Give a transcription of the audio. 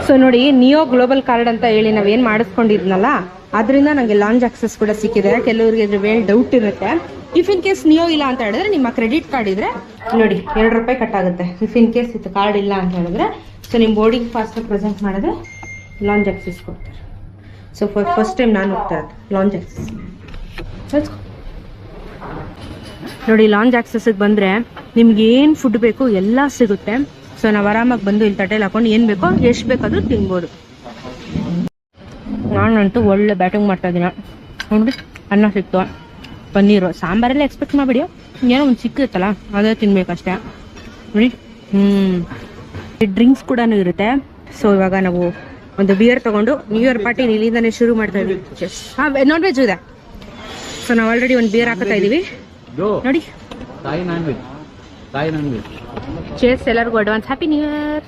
So ನೋಡಿ, neo global card ಅಂತ ಹೇಳಿ ನಾವೇನು ಮಾಡಿಸ್ಕೊಂಡಿದ್ನಲ್ಲ, ಅದರಿಂದ ನನಗೆ ಲಾಂಚ್ ಆಕ್ಸೆಸ್ ಕೂಡ ಸಿಕ್ಕಿದೆ. ಕೆಲವರಿಗೆ ಇದ್ರ ಮೇಲೆ ಡೌಟ್ ಇರುತ್ತೆ. ಇಫ್ ಇನ್ ಕೇಸ್ ನಿಯೋ ಇಲ್ಲ ಅಂತ ಹೇಳಿದ್ರೆ ನಿಮ್ಮ ಕ್ರೆಡಿಟ್ ಕಾರ್ಡ್ ಇದ್ರೆ ನೋಡಿ ₹2 ಕಟ್ ಆಗುತ್ತೆ. ಇಫ್ ಇನ್ ಕೇಸ್ ಇದು ಕಾರ್ಡ್ ಇಲ್ಲ ಅಂತ ಹೇಳಿದ್ರೆ, ಸೊ ನಿಮ್ಮ ಬೋರ್ಡಿಂಗ್ ಪಾಸ್ ಪ್ರೆಸೆಂಟ್ ಮಾಡಿದ್ರೆ ಲಾಂಚ್ ಆಕ್ಸೆಸ್ ಕೊಡ್ತಾರೆ. ಸೊ ಫಸ್ಟ್ ಟೈಮ್ ನಾನು ಹೋಗ್ತಾ ಇರೋದು ಲಾಂಚ್ ಆಕ್ಸೆಸ್. ನೋಡಿ, ಲಾಂಚ್ ಆಕ್ಸೆಸ್ಗೆ ಬಂದರೆ ನಿಮ್ಗೆ ಏನು ಫುಡ್ ಬೇಕು ಎಲ್ಲ ಸಿಗುತ್ತೆ. ಸೊ ನಾವು ಆರಾಮಾಗಿ ಬಂದು ಇಲ್ಲಿ ತಟ್ಟೆಲಿ ಹಾಕೊಂಡು ಏನು ಬೇಕೋ ಎಷ್ಟು ಬೇಕಾದರೂ ತಿನ್ಬೋದು. ನಾನಂತೂ ಒಳ್ಳೆ ಬ್ಯಾಟಿಂಗ್ ಮಾಡ್ತಾ ಇದ್ದೀನಿ ನೋಡಿ. ಅನ್ನ ಸಿಕ್ತು, ಪನ್ನೀರು, ಸಾಂಬಾರೆಲ್ಲ ಎಕ್ಸ್ಪೆಕ್ಟ್ ಮಾಡಿಬಿಡಿ, ಏನೋ ಒಂದು ಸಿಕ್ಕುತ್ತಲ್ಲ ಅದೇ ತಿನ್ಬೇಕಷ್ಟೇ ನೋಡಿ. ಡ್ರಿಂಕ್ಸ್ ಕೂಡ ಇರುತ್ತೆ. ಸೊ ಇವಾಗ ನಾವು ಒಂದು ಬಿಯರ್ ತೊಗೊಂಡು ನ್ಯೂ ಇಯರ್ ಪಾರ್ಟಿ ಇಲ್ಲಿಂದಾನೆ ಶುರು ಮಾಡ್ತಾ ಇದ್ದೀವಿ. ಹಾಂ, ನಾನ್ ವೆಜ್ ಇದೆ. ಸೊ ನಾವು ಆಲ್ರೆಡಿ ಒಂದು ಬಿಯರ್ ಹಾಕೋತಾ ಇದ್ದೀವಿ ನೋಡಿ. ಚೇರ್ಸ್ ಎಲ್ಲರಿಗೂ ಅಡ್ವಾನ್ಸ್ ಹ್ಯಾಪಿ ನ್ಯೂ ಇಯರ್.